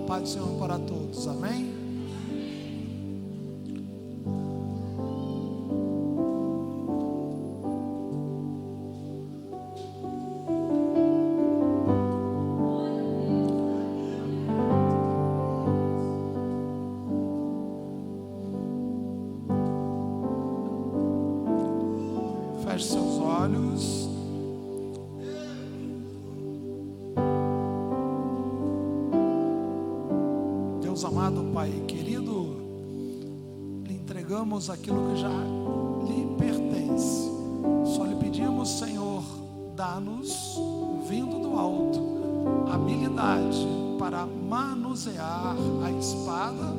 paz do Senhor para todos, amém? Feche seus olhos. Deus amado, Pai querido, lhe entregamos aquilo que já lhe pertence. Só lhe pedimos, Senhor, dá-nos, vindo do alto, habilidade para manusear a espada,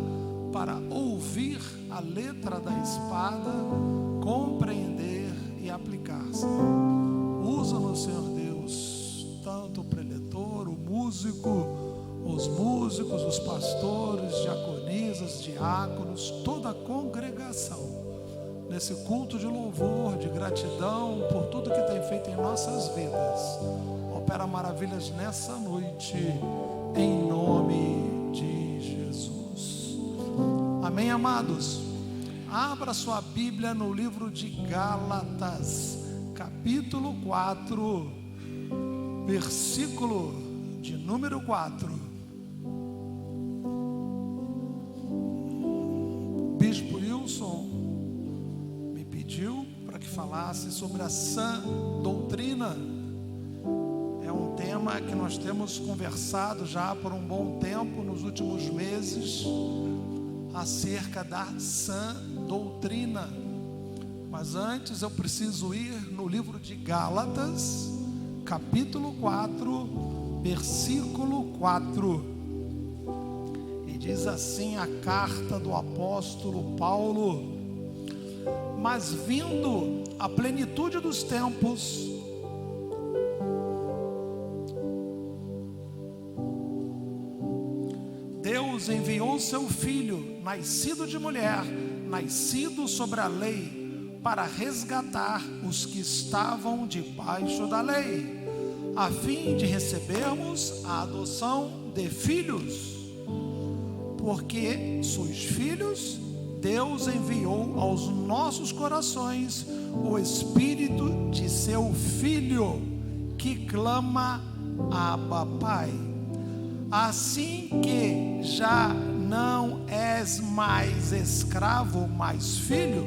para ouvir a letra da espada, compreender e aplicar, Senhor. Usa-nos, Senhor Deus, tanto o preletor, o músico, os músicos, os pastores, diaconisas, diáconos, toda a congregação, nesse culto de louvor, de gratidão por tudo que tem feito em nossas vidas. Opera maravilhas nessa noite, em nome de Jesus. Amém, amados? Abra sua Bíblia no livro de Gálatas, capítulo 4, versículo de número 4. Bispo Wilson me pediu para que falasse sobre a sã doutrina. É um tema que nós temos conversado já por um bom tempo, nos últimos meses, acerca da sã doutrina. Mas antes eu preciso ir no livro de Gálatas, capítulo 4, versículo 4. E diz assim a carta do apóstolo Paulo: mas vindo a plenitude dos tempos, Deus enviou seu Filho, nascido de mulher, nascido sobre a lei, para resgatar os que estavam debaixo da lei, a fim de recebermos a adoção de filhos. Porque sois filhos, Deus enviou aos nossos corações o Espírito de seu Filho, que clama: Abba, Pai. Assim que já não és mais escravo, mas filho,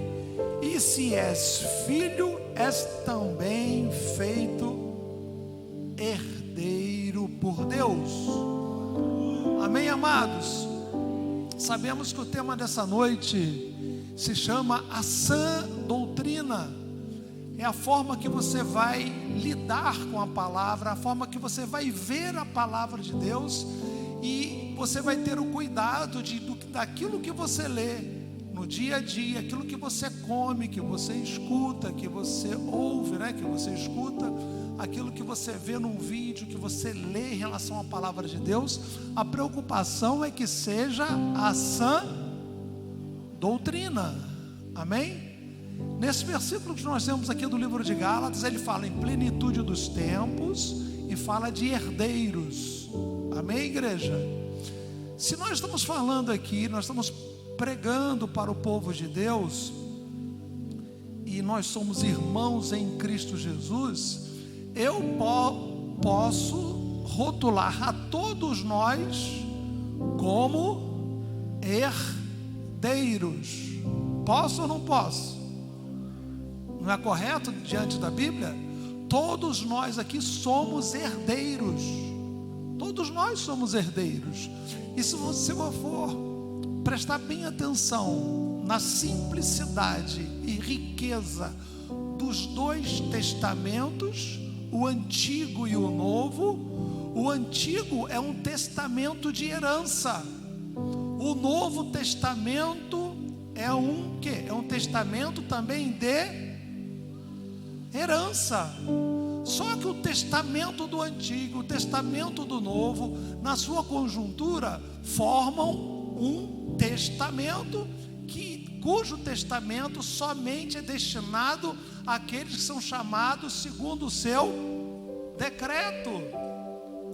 e se és filho, és também feito herdeiro por Deus. Amém, amados? Sabemos que o tema dessa noite se chama a sã doutrina. É a forma que você vai lidar com a palavra, a forma que você vai ver a palavra de Deus, e você vai ter o cuidado daquilo que você lê no dia a dia, aquilo que você come, que você escuta, que você ouve, que você escuta, aquilo que você vê num vídeo, que você lê em relação à palavra de Deus. A preocupação é que seja a sã doutrina. Amém? Nesse versículo que nós temos aqui do livro de Gálatas, ele fala em plenitude dos tempos e fala de herdeiros. Amém, igreja? Se nós estamos falando aqui, nós estamos pregando para o povo de Deus, e nós somos irmãos em Cristo Jesus, eu posso rotular a todos nós como herdeiros. Posso ou não posso? Não é correto diante da Bíblia? Todos nós aqui somos herdeiros. Todos nós somos herdeiros. E se você for prestar bem atenção na simplicidade e riqueza dos dois testamentos, o Antigo e o Novo, o Antigo é um testamento de herança. O Novo Testamento é um quê? É um testamento também de herança. Só que o testamento do Antigo, o testamento do Novo, na sua conjuntura, formam um testamento cujo testamento somente é destinado àqueles que são chamados segundo o seu decreto.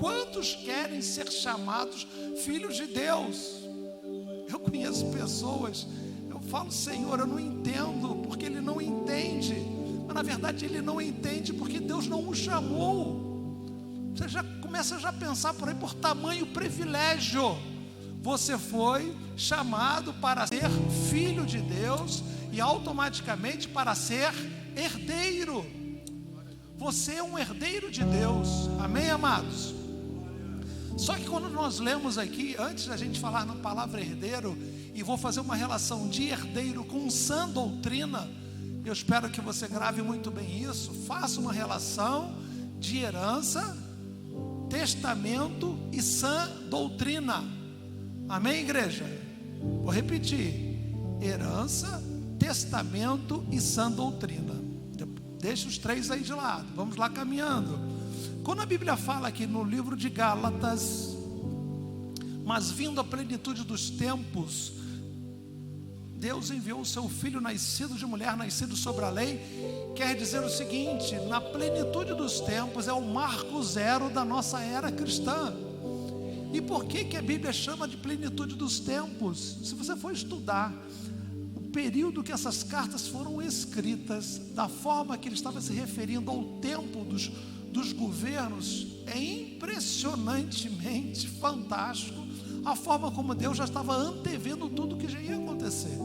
Quantos querem ser chamados filhos de Deus? Eu conheço pessoas, eu falo, Senhor, eu não entendo, porque ele não entende. Mas na verdade ele não entende porque Deus não o chamou. Você já começa a pensar por aí, por tamanho privilégio. Você foi chamado para ser filho de Deus e automaticamente para ser herdeiro. Você é um herdeiro de Deus, amém, amados? Só que quando nós lemos aqui, antes da gente falar na palavra herdeiro, e vou fazer uma relação de herdeiro com sã doutrina, eu espero que você grave muito bem isso, faça uma relação de herança, testamento e sã doutrina, amém, igreja? Vou repetir: herança, testamento e sã doutrina. Deixa os três aí de lado, vamos lá caminhando. Quando a Bíblia fala aqui no livro de Gálatas, mas vindo a plenitude dos tempos, Deus enviou o seu Filho, nascido de mulher, nascido sobre a lei, quer dizer o seguinte: na plenitude dos tempos é o marco zero da nossa era cristã. E por que a Bíblia chama de plenitude dos tempos? Se você for estudar o período que essas cartas foram escritas, da forma que ele estava se referindo ao tempo dos governos, é impressionantemente fantástico a forma como Deus já estava antevendo tudo que já ia acontecer,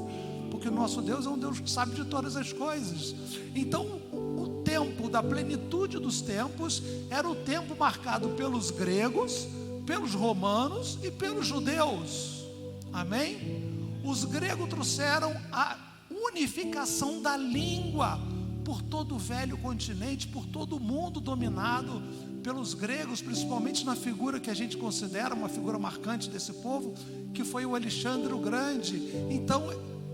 porque o nosso Deus é um Deus que sabe de todas as coisas. Então o tempo da plenitude dos tempos era o tempo marcado pelos gregos, pelos romanos e pelos judeus, amém? Os gregos trouxeram a unificação da língua por todo o velho continente, por todo o mundo dominado pelos gregos, principalmente na figura que a gente considera uma figura marcante desse povo, que foi o Alexandre o Grande. Então,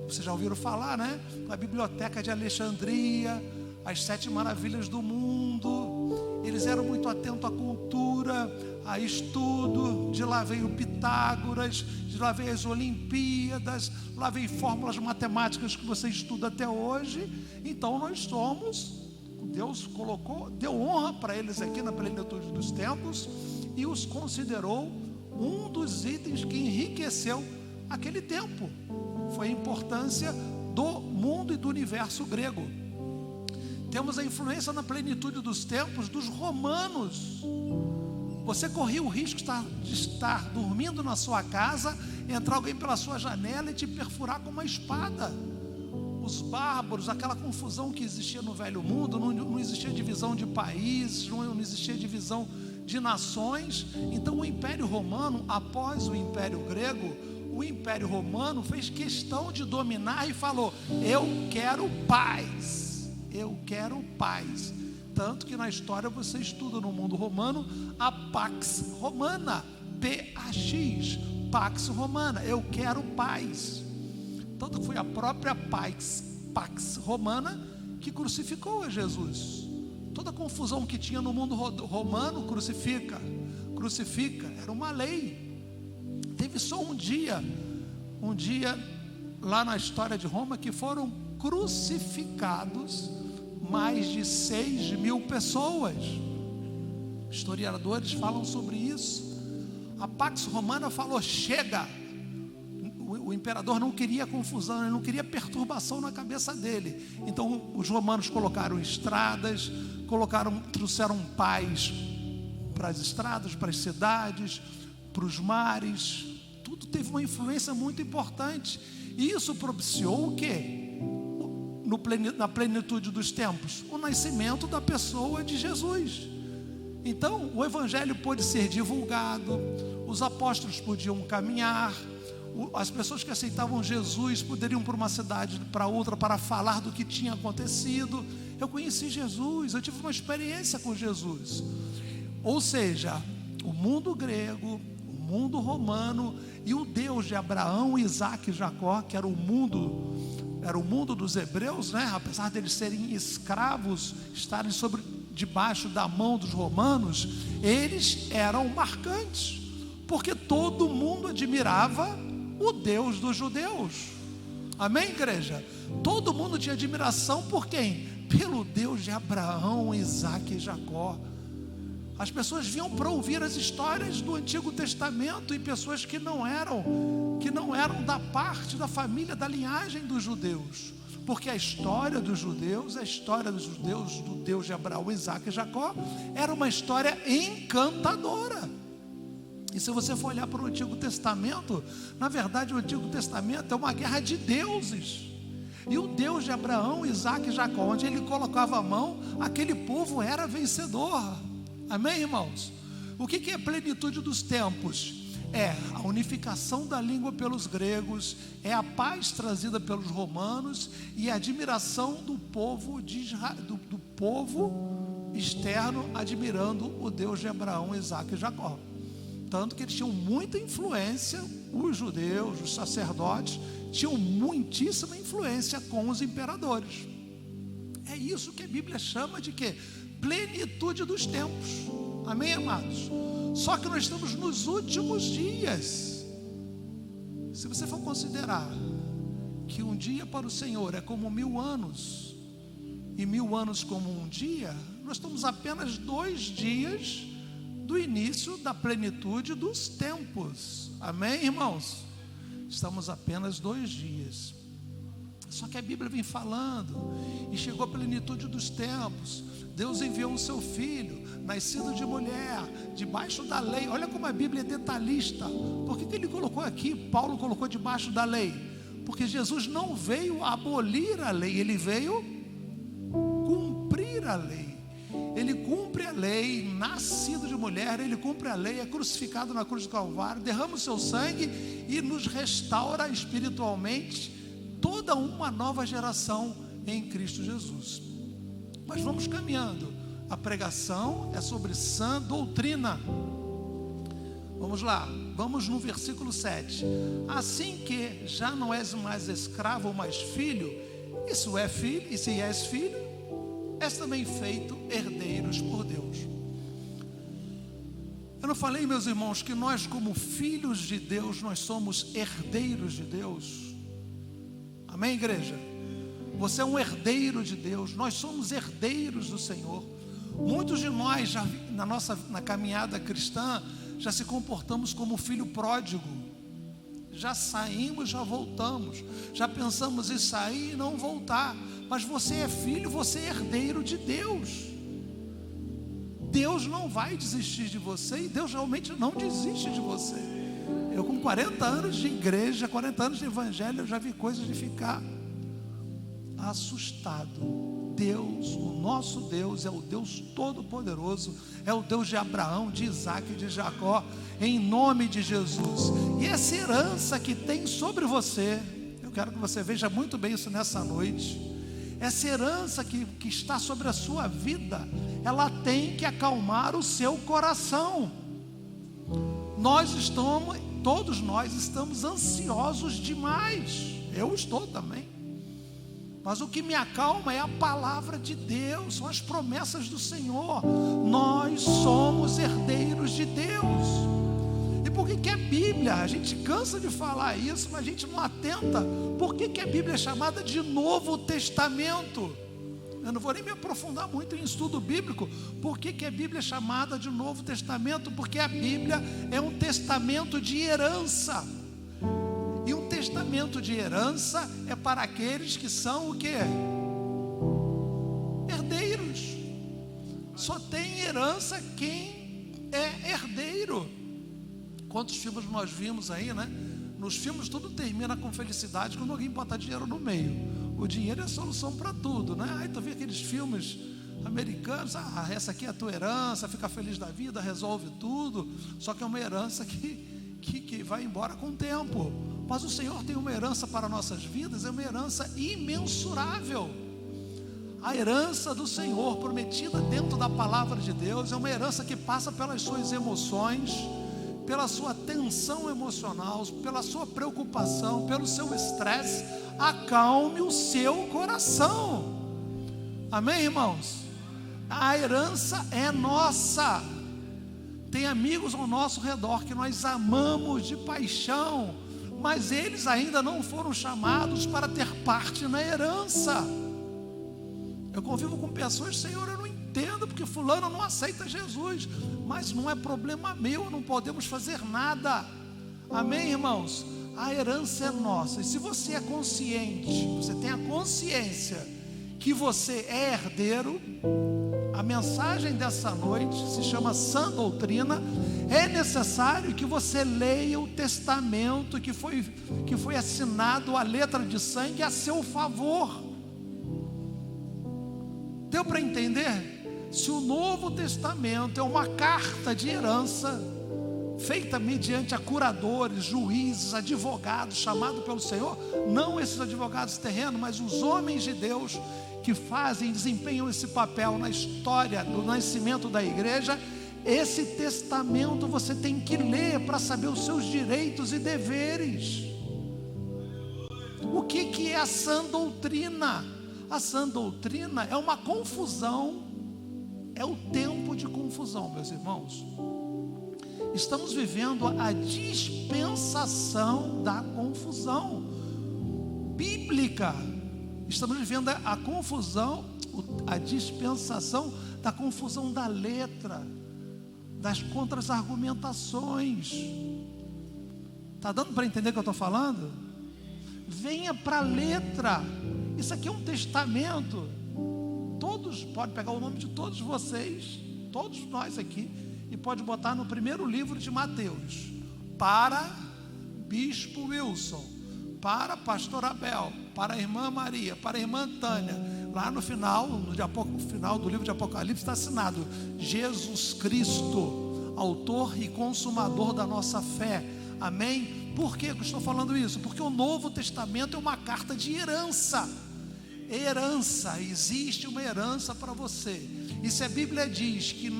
vocês já ouviram falar, né? A Biblioteca de Alexandria, as 7 maravilhas do mundo. Eles eram muito atentos à cultura, a estudo. De lá veio Pitágoras, de lá veio as Olimpíadas, lá veio fórmulas matemáticas que você estuda até hoje. Então nós somos, Deus colocou, deu honra para eles aqui na plenitude dos tempos e os considerou um dos itens que enriqueceu aquele tempo. Foi a importância do mundo e do universo grego. Temos a influência na plenitude dos tempos dos romanos. Você corria o risco de estar dormindo na sua casa, entrar alguém pela sua janela e te perfurar com uma espada. Os bárbaros, aquela confusão que existia no velho mundo, não existia divisão de países, não existia divisão de nações. Então o Império Romano, após o Império Grego, o Império Romano fez questão de dominar e falou: eu quero paz, eu quero paz. Tanto que na história você estuda no mundo romano a Pax Romana, P-A-X, Pax Romana, eu quero paz. Tanto que foi a própria Pax Romana que crucificou a Jesus. Toda a confusão que tinha no mundo romano, crucifica, era uma lei. Teve só um dia lá na história de Roma que foram crucificados mais de 6.000 pessoas. Historiadores falam sobre isso. A Pax Romana falou: chega. O imperador não queria confusão, ele não queria perturbação na cabeça dele. Então os romanos colocaram estradas, trouxeram paz para as estradas, para as cidades, para os mares. Tudo teve uma influência muito importante. E isso propiciou o quê? Na plenitude dos tempos, o nascimento da pessoa de Jesus. Então o evangelho pôde ser divulgado, os apóstolos podiam caminhar, as pessoas que aceitavam Jesus poderiam ir para uma cidade para outra para falar do que tinha acontecido. Eu conheci Jesus, eu tive uma experiência com Jesus. Ou seja, o mundo grego, o mundo romano e o Deus de Abraão, Isaac e Jacó, que era o mundo dos hebreus, né? Apesar deles serem escravos, estarem debaixo da mão dos romanos, eles eram marcantes, porque todo mundo admirava o Deus dos judeus. Amém, igreja? Todo mundo tinha admiração por quem? Pelo Deus de Abraão, Isaac e Jacó. As pessoas vinham para ouvir as histórias do Antigo Testamento, e pessoas que não eram da parte da família, da linhagem dos judeus, porque a história dos judeus, do Deus de Abraão, Isaque e Jacó, era uma história encantadora. E se você for olhar para o Antigo Testamento, na verdade o Antigo Testamento é uma guerra de deuses. E o Deus de Abraão, Isaque e Jacó, onde ele colocava a mão, aquele povo era vencedor. Amém, irmãos? O que é plenitude dos tempos? É a unificação da língua pelos gregos, é a paz trazida pelos romanos e a admiração do povo do povo externo, admirando o Deus de Abraão, Isaque e Jacó. Tanto que eles tinham muita influência, os judeus, os sacerdotes, tinham muitíssima influência com os imperadores. É isso que a Bíblia chama de quê? Plenitude dos tempos. Amém, amados? Só que nós estamos nos últimos dias. Se você for considerar que um dia para o Senhor é como 1000 anos, e 1000 anos como um dia, nós estamos apenas 2 dias do início da plenitude dos tempos. Amém, irmãos? Estamos apenas 2 dias. Só que a Bíblia vem falando, e chegou a plenitude dos tempos. Deus enviou o seu filho, nascido de mulher, debaixo da lei. Olha como a Bíblia é detalhista. Por que ele colocou aqui, Paulo colocou debaixo da lei? Porque Jesus não veio abolir a lei, ele veio cumprir a lei. Ele cumpre a lei, nascido de mulher, ele cumpre a lei, é crucificado na cruz do Calvário, derrama o seu sangue e nos restaura espiritualmente toda uma nova geração em Cristo Jesus. Mas vamos caminhando. A pregação é sobre sã doutrina. Vamos lá, vamos no versículo 7. Assim que já não és mais escravo, mas filho, isso é filho, e se és filho, és também feito herdeiros por Deus. Eu não falei, meus irmãos, que nós como filhos de Deus, nós somos herdeiros de Deus? Amém, igreja? Você é um herdeiro de Deus, nós somos herdeiros do Senhor. Muitos de nós, já na caminhada cristã, já se comportamos como filho pródigo. Já saímos, já voltamos. Já pensamos em sair e não voltar. Mas você é filho, você é herdeiro de Deus. Deus não vai desistir de você, e Deus realmente não desiste de você. Eu com 40 anos de igreja, 40 anos de evangelho, eu já vi coisas de ficar assustado. Deus, o nosso Deus é o Deus Todo-Poderoso, é o Deus de Abraão, de Isaque e de Jacó, em nome de Jesus. E essa herança que tem sobre você, eu quero que você veja muito bem isso nessa noite. Essa herança que está sobre a sua vida, ela tem que acalmar o seu coração. Todos nós estamos ansiosos demais. Eu estou também. Mas o que me acalma é a palavra de Deus, são as promessas do Senhor. Nós somos herdeiros de Deus. E por que a Bíblia, a gente cansa de falar isso, mas a gente não atenta. Por que a Bíblia é chamada de Novo Testamento? Eu não vou nem me aprofundar muito em estudo bíblico. Por que a Bíblia é chamada de Novo Testamento? Porque a Bíblia é um testamento de herança. E um testamento de herança é para aqueles que são o quê? Herdeiros. Só tem herança quem é herdeiro. Quantos filmes nós vimos aí, né? Nos filmes tudo termina com felicidade quando alguém bota dinheiro no meio. O dinheiro é a solução para tudo, né? Aí tu vê aqueles filmes americanos, essa aqui é a tua herança, fica feliz da vida, resolve tudo. Só que é uma herança que vai embora com o tempo. Mas o Senhor tem uma herança para nossas vidas, é uma herança imensurável. A herança do Senhor prometida dentro da palavra de Deus é uma herança que passa pelas suas emoções, pela sua tensão emocional, pela sua preocupação, pelo seu estresse. Acalme o seu coração. Amém, irmãos? A herança é nossa. Tem amigos ao nosso redor que nós amamos de paixão, mas eles ainda não foram chamados para ter parte na herança. Eu convivo com pessoas, Senhor, eu não entendo entendo porque fulano não aceita Jesus, mas não é problema meu, não podemos fazer nada. Amém, irmãos? A herança é nossa. E se você é consciente, você tem a consciência que você é herdeiro, a mensagem dessa noite se chama Sã Doutrina. É necessário que você leia o testamento que foi assinado a letra de sangue a seu favor. Deu para entender? Se o Novo Testamento é uma carta de herança feita mediante a curadores, juízes, advogados chamados pelo Senhor, não esses advogados terrenos, mas os homens de Deus que desempenham esse papel na história do nascimento da igreja, esse testamento você tem que ler para saber os seus direitos e deveres. O que é a sã doutrina? A sã doutrina é uma confusão, é o tempo de confusão, meus irmãos. Estamos vivendo a dispensação da confusão bíblica. Estamos vivendo a confusão, a dispensação da confusão da letra, das contra-argumentações. Está dando para entender o que eu estou falando? Venha para a letra. Isso aqui é um testamento. Todos, pode pegar o nome de todos vocês, todos nós aqui, e pode botar no primeiro livro de Mateus, para Bispo Wilson, para Pastor Abel, para a irmã Maria, para a irmã Tânia. Lá no final, final do livro de Apocalipse está assinado Jesus Cristo, autor e consumador da nossa fé. Amém? Por que eu estou falando isso? Porque o Novo Testamento é uma carta de herança. Herança, existe uma herança para você. E se a Bíblia diz que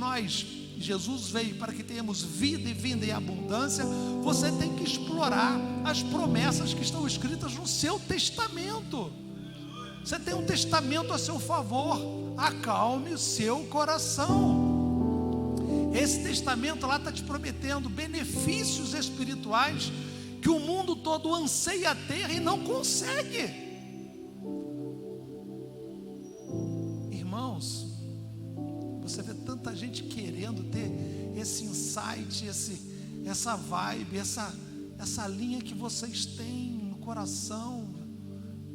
Jesus veio para que tenhamos vida e vida em abundância, você tem que explorar as promessas que estão escritas no seu testamento. Você tem um testamento a seu favor, acalme o seu coração. Esse testamento lá está te prometendo benefícios espirituais que o mundo todo anseia ter e não consegue. Irmãos, você vê tanta gente querendo ter esse insight, essa vibe, essa linha que vocês têm no coração.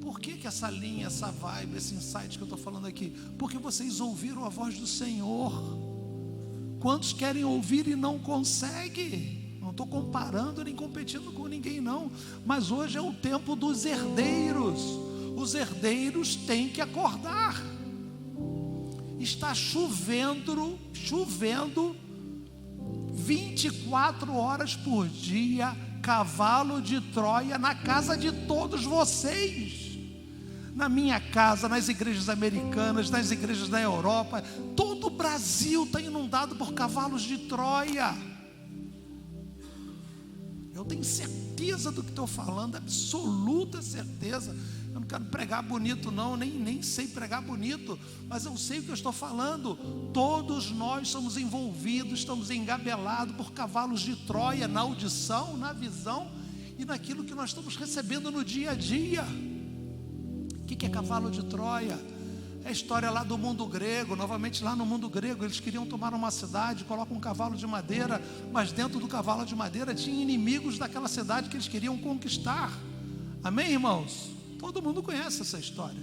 Por que essa linha, essa vibe, esse insight que eu estou falando aqui? Porque vocês ouviram a voz do Senhor. Quantos querem ouvir e não conseguem? Não estou comparando nem competindo com ninguém não, mas hoje é o tempo dos herdeiros. Os herdeiros têm que acordar. Está chovendo 24 horas por dia, cavalo de Troia na casa de todos vocês, na minha casa, nas igrejas americanas, nas igrejas da Europa. Todo o Brasil está inundado por cavalos de Troia. Eu tenho certeza do que estou falando, absoluta certeza. Eu não quero pregar bonito não, nem sei pregar bonito, mas eu sei o que eu estou falando. Todos nós somos envolvidos, estamos engabelados por cavalos de Troia, na audição, na visão e naquilo que nós estamos recebendo no dia a dia. O que é cavalo de Troia? É a história lá do mundo grego. Novamente lá no mundo grego, eles queriam tomar uma cidade, colocam um cavalo de madeira, mas dentro do cavalo de madeira tinha inimigos daquela cidade que eles queriam conquistar. Amém, irmãos? Todo mundo conhece essa história,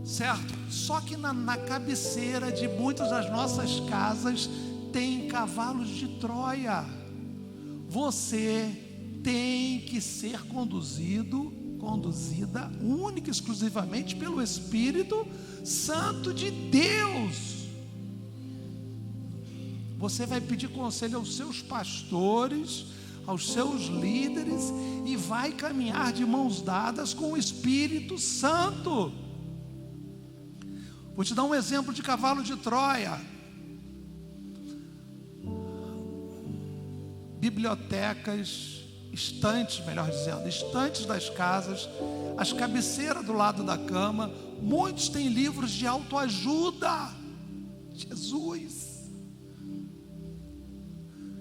certo? Só que na cabeceira de muitas das nossas casas tem cavalos de Troia. Você tem que ser conduzida única e exclusivamente pelo Espírito Santo de Deus. Você vai pedir conselho aos seus pastores, aos seus líderes, e vai caminhar de mãos dadas com o Espírito Santo. Vou te dar um exemplo de cavalo de Troia. Bibliotecas, estantes, melhor dizendo, estantes das casas, as cabeceiras do lado da cama, muitos têm livros de autoajuda. Jesus!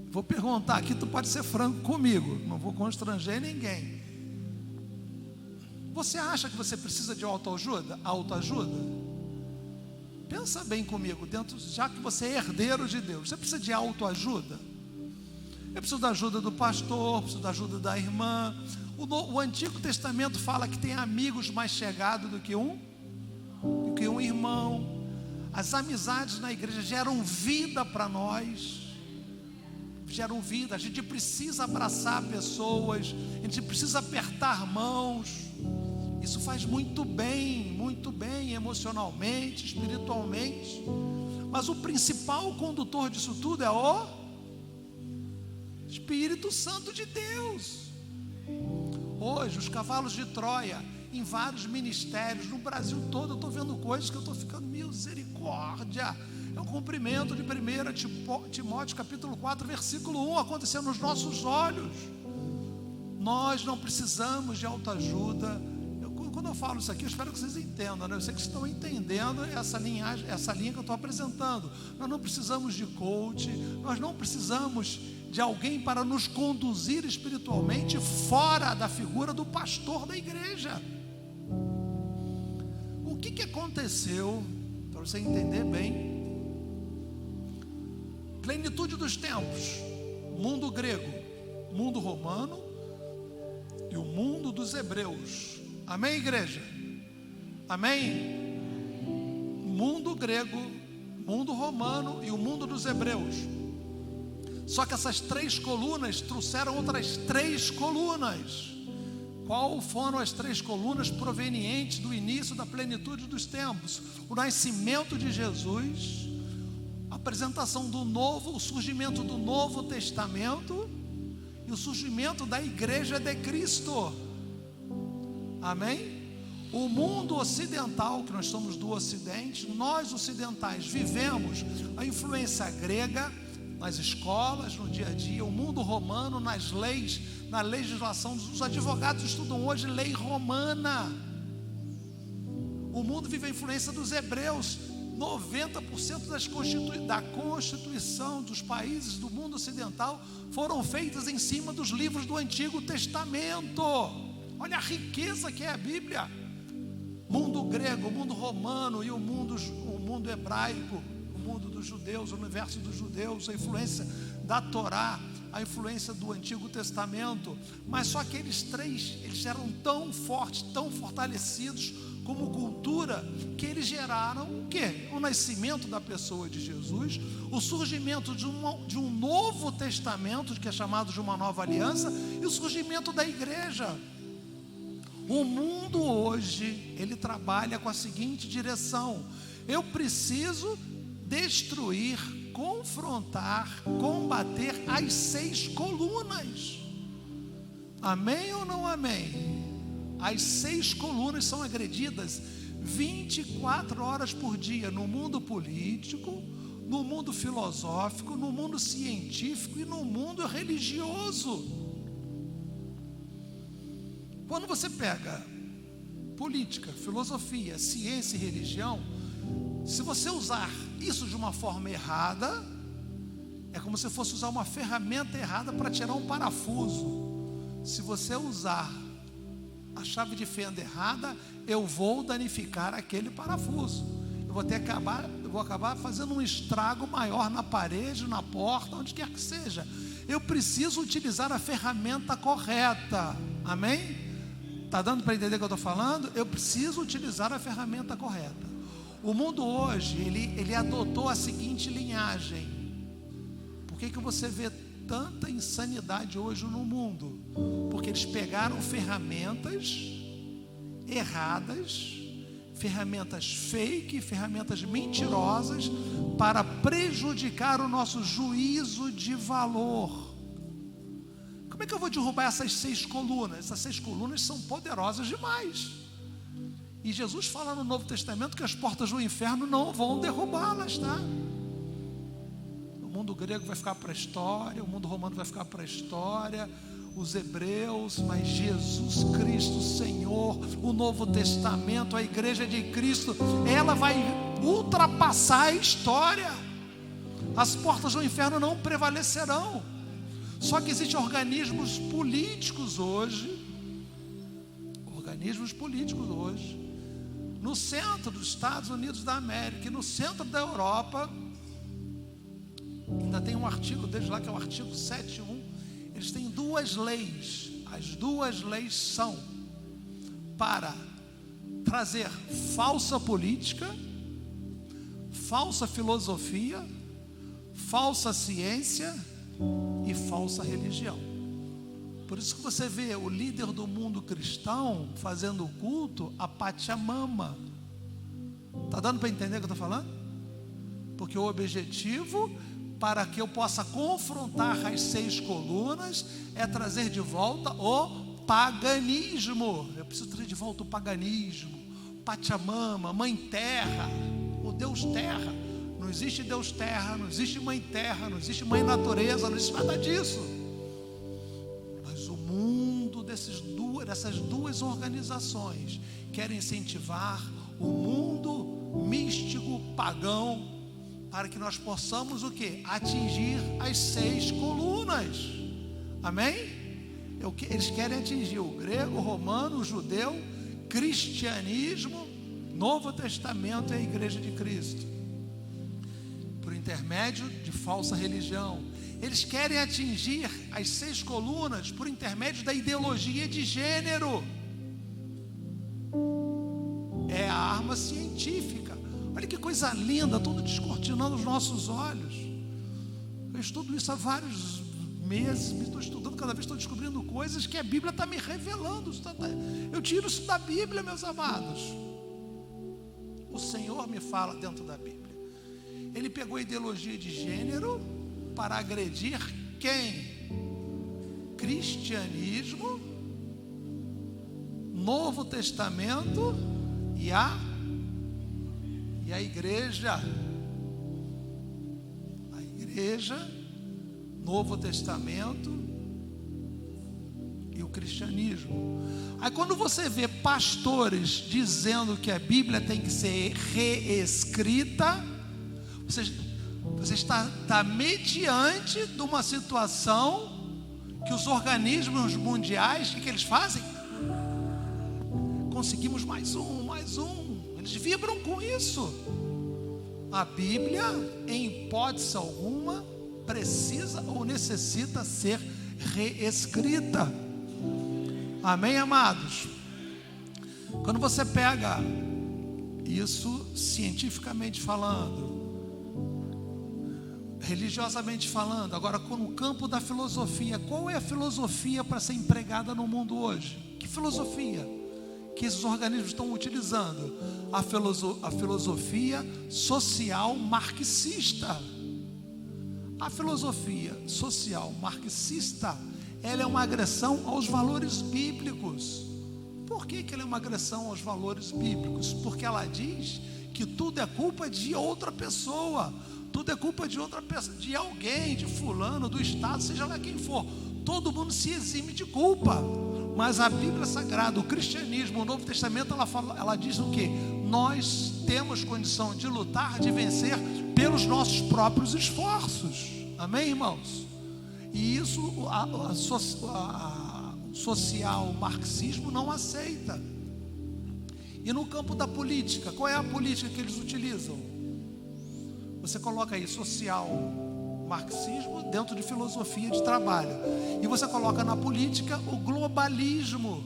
Vou perguntar aqui, tu pode ser franco comigo, não vou constranger ninguém. Você acha que você precisa de autoajuda? Autoajuda? Pensa bem comigo, já que você é herdeiro de Deus, você precisa de autoajuda? Eu preciso da ajuda do pastor, preciso da ajuda da irmã. O Antigo Testamento fala que tem amigos mais chegados do que um irmão. As amizades na igreja geram vida para nós. Geram vida. A gente precisa abraçar pessoas, a gente precisa apertar mãos. Isso faz muito bem emocionalmente, espiritualmente. Mas o principal condutor disso tudo é o Espírito Santo de Deus. Hoje, os cavalos de Troia, em vários ministérios, no Brasil todo, eu estou vendo coisas que eu estou ficando, misericórdia. É o cumprimento de 1 Timóteo capítulo 4, versículo 1, acontecendo nos nossos olhos. Nós não precisamos de autoajuda. Quando eu falo isso aqui, eu espero que vocês entendam, né? Eu sei que vocês estão entendendo essa linha que eu estou apresentando. Nós não precisamos de coach, nós não precisamos de alguém para nos conduzir espiritualmente fora da figura do pastor da igreja. O que aconteceu, para você entender bem, plenitude dos tempos, mundo grego, mundo romano e o mundo dos hebreus. Amém, igreja? Amém? Mundo grego, mundo romano e o mundo dos hebreus. Só que essas 3 colunas trouxeram outras 3 colunas. Qual foram as 3 colunas provenientes do início da plenitude dos tempos? O nascimento de Jesus, a apresentação do novo, o surgimento do Novo Testamento e o surgimento da Igreja de Cristo. Amém? O mundo ocidental, que nós somos do Ocidente, nós ocidentais vivemos a influência grega nas escolas, no dia a dia, o mundo romano nas leis, na legislação. Os advogados estudam hoje lei romana. O mundo vive a influência dos hebreus. 90% da constituição dos países do mundo ocidental foram feitas em cima dos livros do Antigo Testamento. Olha a riqueza que é a Bíblia. Mundo grego, o mundo romano e o mundo hebraico, o mundo dos judeus, o universo dos judeus, a influência da Torá, a influência do Antigo Testamento. Mas só que eles eram tão fortes, tão fortalecidos como cultura, que eles geraram o quê? O nascimento da pessoa de Jesus, o surgimento de um novo testamento, que é chamado de uma nova aliança, e o surgimento da igreja. O mundo hoje, ele trabalha com a seguinte direção: eu preciso destruir, confrontar, combater as 6 colunas. Amém ou não amém? As 6 colunas são agredidas 24 horas por dia no mundo político, no mundo filosófico, no mundo científico e no mundo religioso. Quando você pega política, filosofia, ciência e religião, se você usar isso de uma forma errada, é como se fosse usar uma ferramenta errada para tirar um parafuso. Se você usar a chave de fenda errada, eu vou danificar aquele parafuso. Eu vou acabar fazendo um estrago maior na parede, na porta, onde quer que seja. Eu preciso utilizar a ferramenta correta. Amém? Está dando para entender o que eu estou falando? Eu preciso utilizar a ferramenta correta. O mundo hoje, ele adotou a seguinte linhagem. Por que você vê tanta insanidade hoje no mundo? Porque eles pegaram ferramentas erradas, ferramentas fake, ferramentas mentirosas, para prejudicar o nosso juízo de valor. Como é que eu vou derrubar essas 6 colunas? Essas 6 colunas são poderosas demais. E Jesus fala no Novo Testamento que as portas do inferno não vão derrubá-las, tá? O mundo grego vai ficar para a história, o mundo romano vai ficar para a história, os hebreus, mas Jesus Cristo, Senhor, o Novo Testamento, a igreja de Cristo, ela vai ultrapassar a história. As portas do inferno não prevalecerão. Só que existem organismos políticos hoje, no centro dos Estados Unidos da América e no centro da Europa, ainda tem um artigo deles lá que é o artigo 7.1. Eles têm duas leis. As duas leis são para trazer falsa política, falsa filosofia, falsa ciência e falsa religião. Por isso que você vê o líder do mundo cristão fazendo o culto a Pachamama. Está dando para entender o que eu estou falando? Porque o objetivo, para que eu possa confrontar as 6 colunas, é trazer de volta o paganismo. Eu preciso trazer de volta o paganismo. Pachamama, Mãe Terra, o Deus Terra. Não existe Deus Terra, não existe Mãe Terra, não existe Mãe Natureza, não existe nada disso. Mas o mundo dessas duas organizações querem incentivar o mundo místico, pagão, para que nós possamos o quê? Atingir as 6 colunas. Amém? Eles querem atingir o grego, o romano, o judeu, cristianismo, Novo Testamento e a Igreja de Cristo, por intermédio de falsa religião. Eles querem atingir as 6 colunas por intermédio da ideologia de gênero. É a arma científica. Olha que coisa linda, tudo descortinando os nossos olhos. Eu estudo isso há vários meses, me estou estudando, cada vez estou descobrindo coisas que a Bíblia está me revelando. Eu tiro isso da Bíblia, meus amados. O Senhor me fala dentro da Bíblia. Ele pegou a ideologia de gênero para agredir quem? Cristianismo, Novo Testamento e a igreja. A igreja, Novo Testamento e o cristianismo. Aí quando você vê pastores dizendo que a Bíblia tem que ser reescrita, você está mediante de uma situação que os organismos mundiais, o que eles fazem? Conseguimos mais um. Eles vibram com isso. A Bíblia, em hipótese alguma, precisa ou necessita ser reescrita. Amém, amados? Quando você pega isso cientificamente falando, religiosamente falando, agora no campo da filosofia, qual é a filosofia para ser empregada no mundo hoje? Que filosofia que esses organismos estão utilizando? A filosofia social marxista. A filosofia social marxista, ela é uma agressão aos valores bíblicos. Por que ela é uma agressão aos valores bíblicos? Porque ela diz que tudo é culpa de outra pessoa, tudo é culpa de outra pessoa, de alguém, de fulano, do Estado, seja lá quem for. Todo mundo se exime de culpa. Mas a Bíblia Sagrada, o cristianismo, o Novo Testamento, ela diz o quê? Nós temos condição de lutar, de vencer pelos nossos próprios esforços. Amém, irmãos? E isso o social marxismo não aceita. E no campo da política, qual é a política que eles utilizam? Você coloca aí social marxismo dentro de filosofia de trabalho, e você coloca na política o globalismo.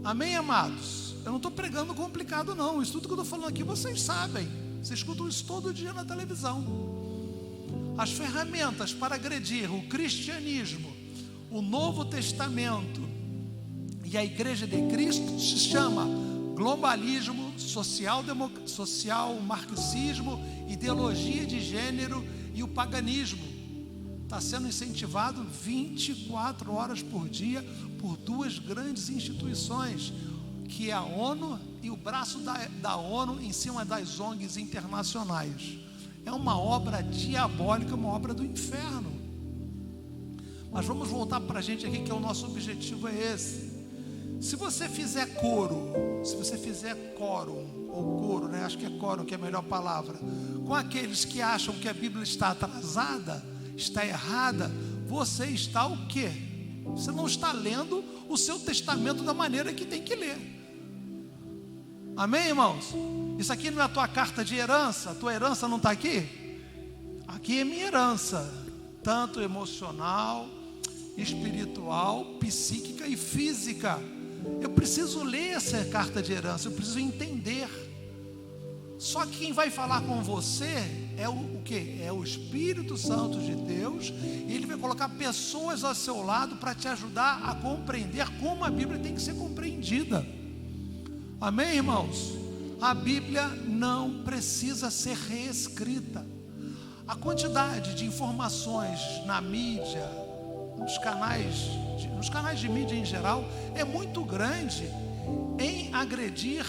Amém, amados? Eu não estou pregando complicado não. Isso tudo que eu estou falando aqui vocês sabem. Vocês escutam isso todo dia na televisão. As ferramentas para agredir o cristianismo, o Novo Testamento e a Igreja de Cristo se chama globalismo, social marxismo, ideologia de gênero e o paganismo. Está sendo incentivado 24 horas por dia por 2 grandes instituições, que é a ONU e o braço da ONU em cima das ONGs internacionais. É uma obra diabólica, uma obra do inferno. Mas vamos voltar para a gente aqui, que é o nosso objetivo é esse. Se você fizer coro, ou coro, né? Acho que é coro que é a melhor palavra, com aqueles que acham que a Bíblia está atrasada, está errada, você está o quê? Você não está lendo o seu testamento da maneira que tem que ler. Amém, irmãos? Isso aqui não é a tua carta de herança? A tua herança não está aqui? Aqui é minha herança, tanto emocional, espiritual, psíquica e física. Eu preciso ler essa carta de herança, eu preciso entender. Só que quem vai falar com você é o quê? É o Espírito Santo de Deus. E Ele vai colocar pessoas ao seu lado para te ajudar a compreender como a Bíblia tem que ser compreendida. Amém, irmãos? A Bíblia não precisa ser reescrita. A quantidade de informações na mídia, nos canais de mídia em geral, é muito grande em agredir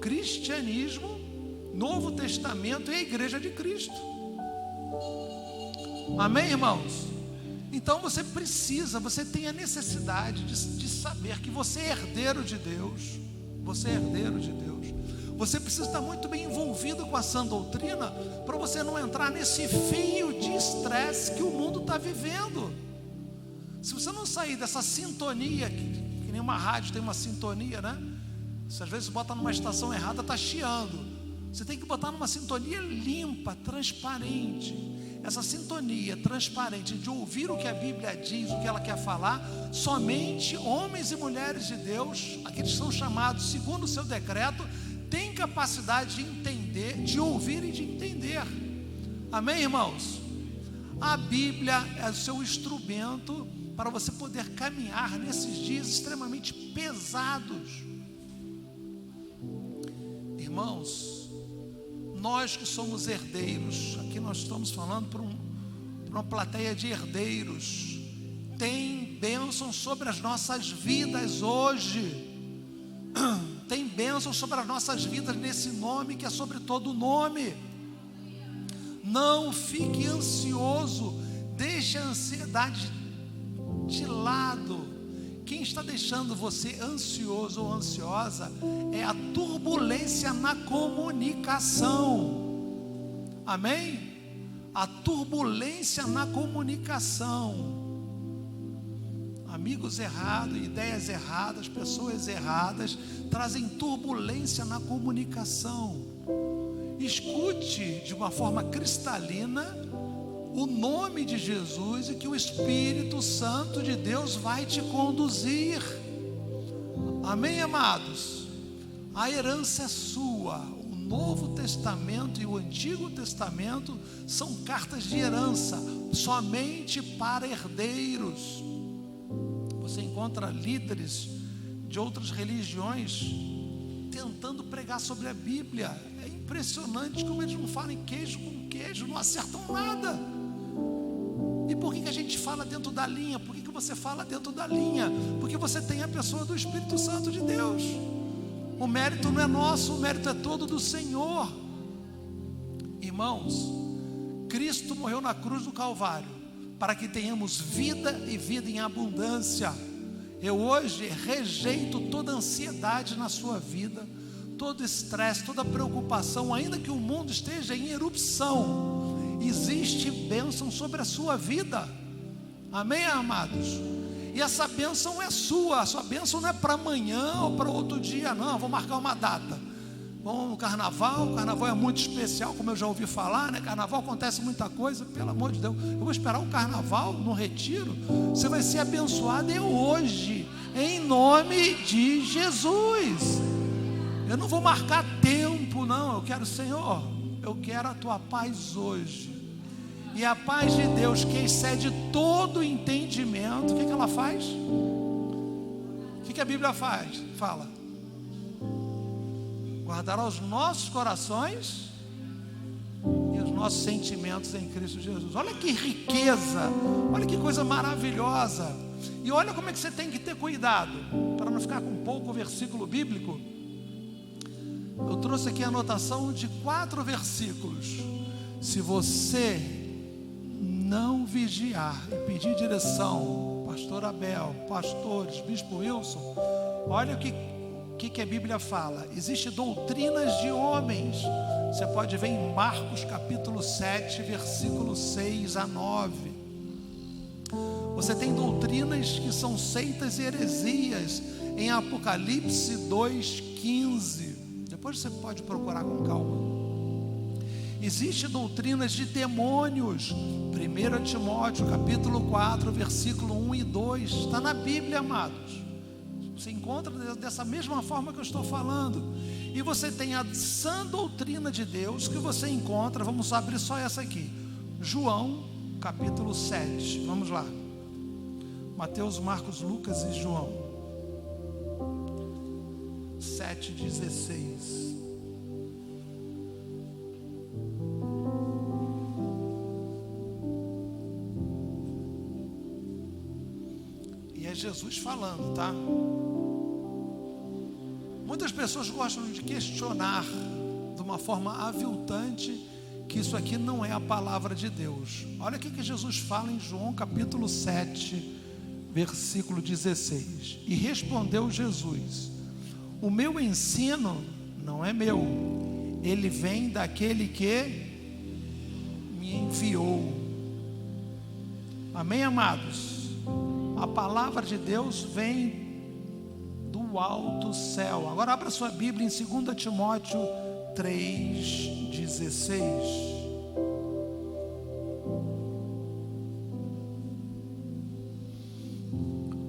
cristianismo, Novo Testamento e a Igreja de Cristo. Amém, irmãos? Então você tem a necessidade de saber que você é herdeiro de Deus. Você é herdeiro de Deus. Você precisa estar muito bem envolvido com a sã doutrina para você não entrar nesse fio de estresse que o mundo está vivendo. Se você não sair dessa sintonia, que nem uma rádio tem uma sintonia, né? Se às vezes bota numa estação errada, está chiando. Você tem que botar numa sintonia limpa, transparente. Essa sintonia transparente de ouvir o que a Bíblia diz, o que ela quer falar, somente homens e mulheres de Deus, aqueles que são chamados segundo o seu decreto, têm capacidade de entender, de ouvir e de entender. Amém, irmãos? A Bíblia é o seu instrumento para você poder caminhar nesses dias extremamente pesados. Irmãos, nós que somos herdeiros, aqui nós estamos falando para uma plateia de herdeiros, tem bênção sobre as nossas vidas hoje, tem bênção sobre as nossas vidas nesse nome que é sobre todo nome. Não fique ansioso, deixe a ansiedade de lado. Quem está deixando você ansioso ou ansiosa é a turbulência na comunicação. Amém? A turbulência na comunicação. Amigos errados, ideias erradas, pessoas erradas trazem turbulência na comunicação. Escute de uma forma cristalina o nome de Jesus e que o Espírito Santo de Deus vai te conduzir. Amém, amados? A herança é sua. O Novo Testamento e o Antigo Testamento são cartas de herança, somente para herdeiros. Você encontra líderes de outras religiões tentando pregar sobre a Bíblia. É impressionante como eles não falam queijo com queijo, não acertam nada. E por que a gente fala dentro da linha? Por que você fala dentro da linha? Porque você tem a pessoa do Espírito Santo de Deus. O mérito não é nosso, o mérito é todo do Senhor. Irmãos, Cristo morreu na cruz do Calvário para que tenhamos vida e vida em abundância. Eu hoje rejeito toda ansiedade na sua vida, todo estresse, toda preocupação, ainda que o mundo esteja em erupção. Existe bênção sobre a sua vida. Amém, amados? E essa bênção é sua. A sua bênção não é para amanhã ou para outro dia, não. Vou marcar uma data. Bom, o carnaval é muito especial, como eu já ouvi falar, né? Carnaval acontece muita coisa, pelo amor de Deus. Eu vou esperar o carnaval no retiro. Você vai ser abençoado hoje, em nome de Jesus. Eu não vou marcar tempo, não. Eu quero, Senhor, eu quero a tua paz hoje. E a paz de Deus, que excede todo entendimento, o que ela faz? O que a Bíblia faz? Fala: guardará os nossos corações e os nossos sentimentos em Cristo Jesus. Olha que riqueza, olha que coisa maravilhosa. E olha como é que você tem que ter cuidado para não ficar com pouco versículo bíblico. Eu trouxe aqui a anotação de 4 versículos. Se você não vigiar e pedir direção, pastor Abel, pastores, bispo Wilson, olha o que a Bíblia fala. Existem doutrinas de homens. Você pode ver em Marcos capítulo 7, versículo 6 a 9. Você tem doutrinas que são seitas e heresias em Apocalipse 2:15. Depois você pode procurar com calma. Existem doutrinas de demônios. 1 Timóteo capítulo 4, versículo 1 e 2. Está na Bíblia, amados. Você encontra dessa mesma forma que eu estou falando. E você tem a sã doutrina de Deus que você encontra. Vamos abrir só essa aqui. João capítulo 7. Vamos lá. Mateus, Marcos, Lucas e João. 7,16. E é Jesus falando, tá? Muitas pessoas gostam de questionar de uma forma aviltante que isso aqui não é a palavra de Deus. Olha o que Jesus fala em João capítulo 7, versículo 16. E respondeu Jesus: o meu ensino não é meu, ele vem daquele que me enviou. Amém, amados? A palavra de Deus vem do alto céu. Agora abra sua Bíblia em 2 Timóteo 3,16.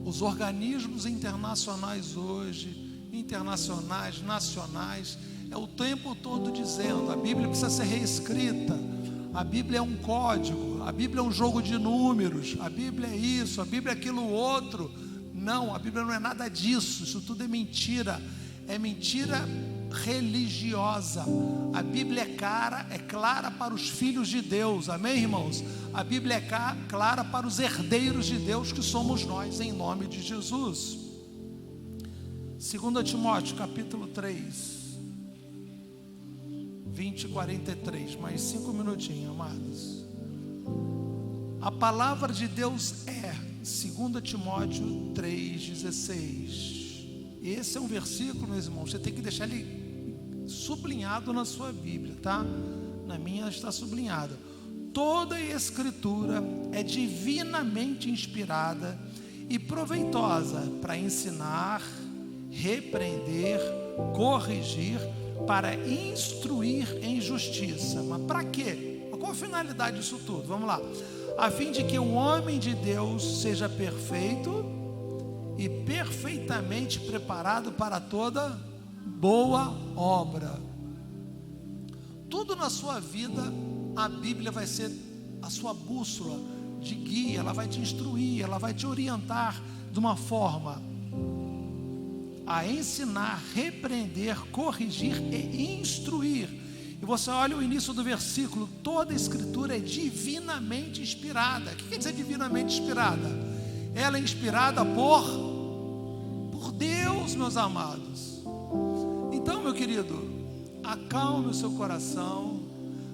Os organismos internacionais hoje, internacionais, nacionais, é o tempo todo dizendo: a Bíblia precisa ser reescrita, a Bíblia é um código, a Bíblia é um jogo de números, a Bíblia é isso, a Bíblia é aquilo outro. Não, a Bíblia não é nada disso, isso tudo é mentira religiosa. A Bíblia é clara para os filhos de Deus, amém, irmãos? A Bíblia é clara para os herdeiros de Deus, que somos nós, em nome de Jesus. 2 Timóteo capítulo 3, 20 e 43, mais 5 minutinhos, amados. A palavra de Deus é 2 Timóteo 3,16. Esse é um versículo, meus irmãos, você tem que deixar ele sublinhado na sua Bíblia, tá? Na minha está sublinhada. Toda a Escritura é divinamente inspirada e proveitosa para ensinar, repreender, corrigir, para instruir em justiça. Mas para quê? Qual a finalidade disso tudo? Vamos lá. A fim de que o homem de Deus seja perfeito e perfeitamente preparado para toda boa obra. Tudo na sua vida, a Bíblia vai ser a sua bússola de guia, ela vai te instruir, ela vai te orientar de uma forma a ensinar, repreender, corrigir e instruir. E você olha o início do versículo: toda a Escritura é divinamente inspirada. O que quer dizer divinamente inspirada? Ela é inspirada por Deus, meus amados. Então, meu querido, acalme o seu coração,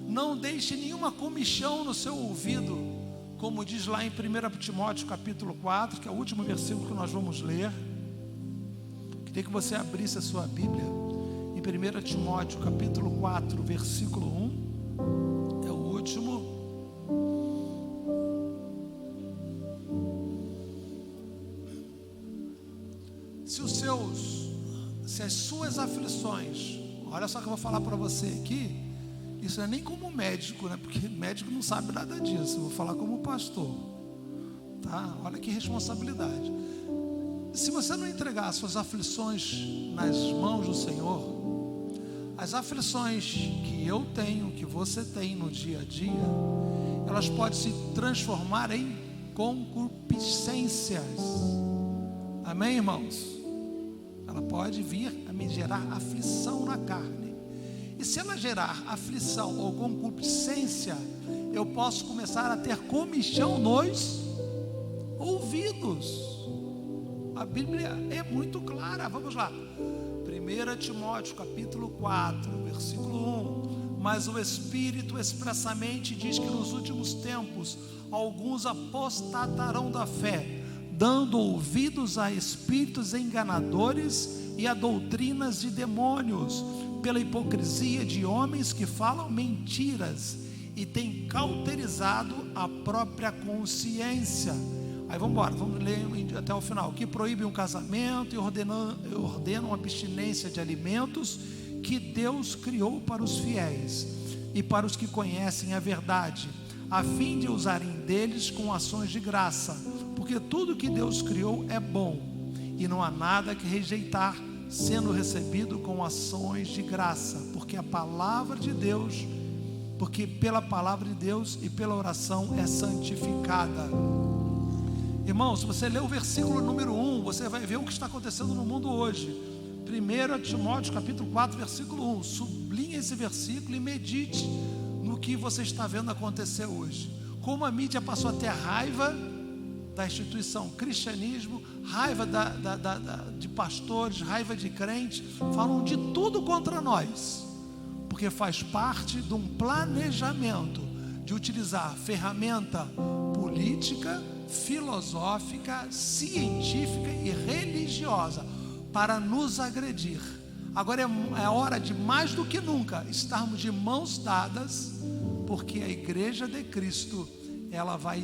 não deixe nenhuma comichão no seu ouvido, como diz lá em 1 Timóteo capítulo 4, que é o último versículo que nós vamos ler. Queria que você abrisse a sua Bíblia em 1 Timóteo capítulo 4, versículo 1, é o último. Se as suas aflições, olha só que eu vou falar para você aqui, isso não é nem como médico, né? Porque médico não sabe nada disso, eu vou falar como pastor, tá? Olha que responsabilidade. Se você não entregar as suas aflições nas mãos do Senhor, as aflições que eu tenho, que você tem no dia a dia, elas podem se transformar em concupiscências. Amém, irmãos? Ela pode vir a me gerar aflição na carne. E se ela gerar aflição ou concupiscência, eu posso começar a ter comichão nos ouvidos. A Bíblia é muito clara, vamos lá. 1 Timóteo capítulo 4, versículo 1. Mas o Espírito expressamente diz que nos últimos tempos alguns apostatarão da fé, dando ouvidos a espíritos enganadores e a doutrinas de demônios, pela hipocrisia de homens que falam mentiras e têm cauterizado a própria consciência. Aí vamos embora, vamos ler até o final. Que proíbem um casamento e ordenam abstinência de alimentos que Deus criou para os fiéis e para os que conhecem a verdade, a fim de usarem deles com ações de graça, porque tudo que Deus criou é bom, e não há nada que rejeitar, sendo recebido com ações de graça, porque a palavra de Deus, porque pela palavra de Deus e pela oração é santificada. Irmão, se você ler o versículo número 1, você vai ver o que está acontecendo no mundo hoje. 1 Timóteo capítulo 4, versículo 1. Sublinhe esse versículo e medite no que você está vendo acontecer hoje. Como a mídia passou a ter raiva da instituição cristianismo, raiva de pastores, raiva de crentes, falam de tudo contra nós, porque faz parte de um planejamento de utilizar ferramenta política, filosófica, científica e religiosa para nos agredir. Agora é hora de, mais do que nunca, estarmos de mãos dadas, porque a igreja de Cristo, ela vai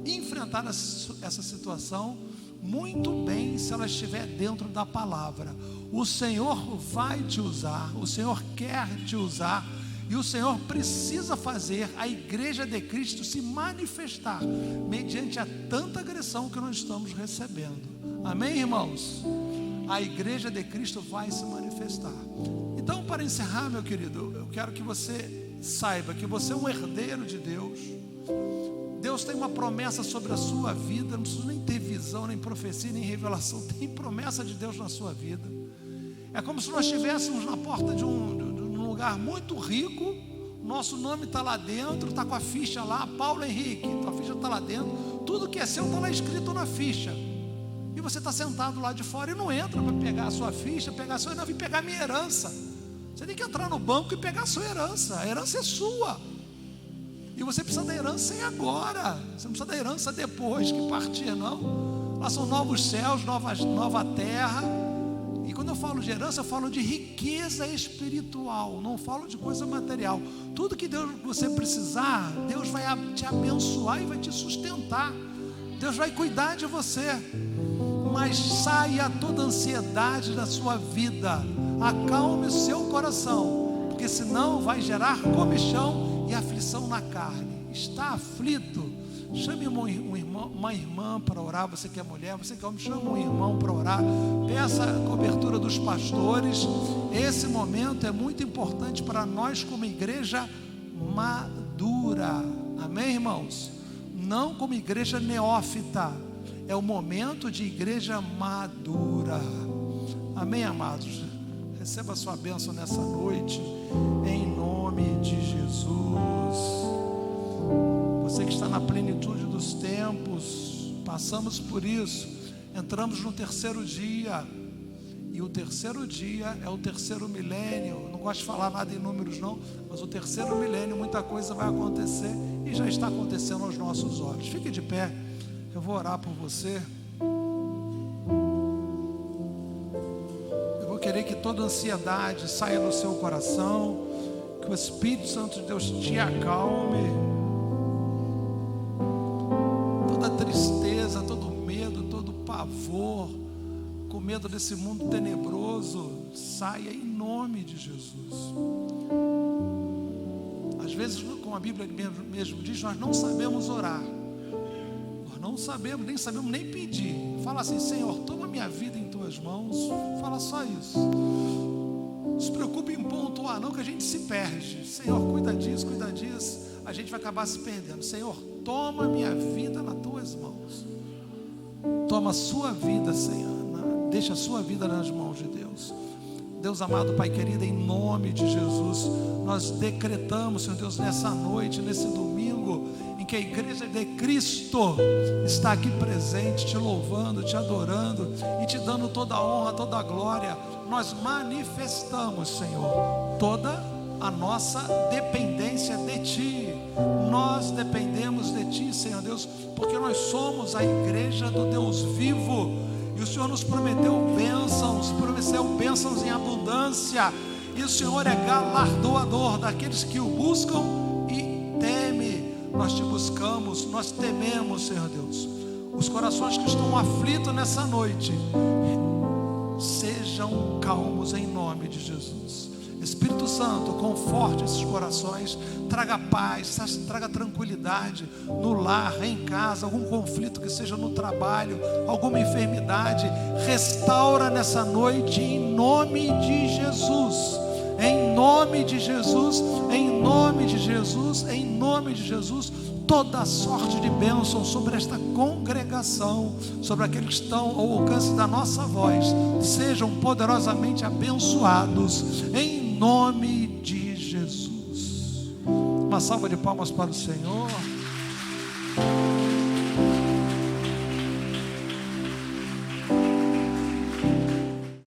enfrentar essa situação muito bem se ela estiver dentro da palavra. O Senhor vai te usar, o Senhor quer te usar, e o Senhor precisa fazer a igreja de Cristo se manifestar mediante a tanta agressão que nós estamos recebendo. Amém, irmãos? A igreja de Cristo vai se manifestar. Então, para encerrar, meu querido, eu quero que você saiba que você é um herdeiro de Deus. Deus tem uma promessa sobre a sua vida. Não precisa nem ter visão, nem profecia, nem revelação. Tem promessa de Deus na sua vida. É como se nós estivéssemos na porta de um lugar muito rico. Nosso nome está lá dentro, está com a ficha lá, Paulo Henrique, a ficha está lá dentro. Tudo que é seu está lá escrito na ficha. E você está sentado lá de fora e não entra para pegar a sua ficha, pegar a sua herança, vir pegar a minha herança. Você tem que entrar no banco e pegar a sua herança. A herança é sua. E você precisa da herança agora. Você não precisa da herança depois que partir, não. Lá são novos céus, nova terra. E quando eu falo de herança, eu falo de riqueza espiritual. Não falo de coisa material. Tudo que você precisar, Deus vai te abençoar e vai te sustentar. Deus vai cuidar de você. Mas saia toda a ansiedade da sua vida. Acalme o seu coração, porque senão vai gerar comichão e aflição na carne. Está aflito? Chame uma irmã para orar. Você que é mulher, você que é homem, chame um irmão para orar. Peça a cobertura dos pastores. Esse momento é muito importante para nós como igreja madura. Amém, irmãos? Não como igreja neófita. É o momento de igreja madura. Amém, amados? Receba a sua bênção nessa noite, em nome de Jesus. Você que está na plenitude dos tempos, passamos por isso, entramos no terceiro dia, e o terceiro dia é o terceiro milênio. Não gosto de falar nada em números não, mas o terceiro milênio, muita coisa vai acontecer, e já está acontecendo aos nossos olhos. Fique de pé, eu vou orar por você. Querer que toda ansiedade saia do seu coração, que o Espírito Santo de Deus te acalme, toda tristeza, todo medo, todo pavor, com medo desse mundo tenebroso, saia em nome de Jesus. Às vezes, como a Bíblia mesmo diz, nós não sabemos orar, nós não sabemos, nem pedir. Fala assim: Senhor, toma minha vida em tuas mãos. Fala só isso. Não se preocupe em pontuar não, que a gente se perde. Senhor, cuida disso, a gente vai acabar se perdendo. Senhor, toma minha vida nas tuas mãos. Toma a sua vida, Senhor, deixa a sua vida nas mãos de Deus. Deus amado, Pai querido, em nome de Jesus, nós decretamos, Senhor Deus, nessa noite, nesse domingo, em que a igreja de Cristo está aqui presente, te louvando, te adorando e te dando toda a honra, toda a glória. Nós manifestamos, Senhor, toda a nossa dependência de Ti. Nós dependemos de Ti, Senhor Deus, porque nós somos a igreja do Deus vivo. E o Senhor nos prometeu bênçãos em abundância. E o Senhor é galardoador daqueles que o buscam e teme. Nós te buscamos, nós tememos, Senhor Deus. Os corações que estão aflitos nessa noite, seja sejam calmos em nome de Jesus. Espírito Santo, conforte esses corações, traga paz, traga tranquilidade no lar, em casa, algum conflito que seja no trabalho, alguma enfermidade, restaura nessa noite em nome de Jesus, em nome de Jesus, em nome de Jesus, em nome de Jesus. Toda sorte de bênção sobre esta congregação, sobre aqueles que estão ao alcance da nossa voz, sejam poderosamente abençoados em nome de Jesus. Uma salva de palmas para o Senhor.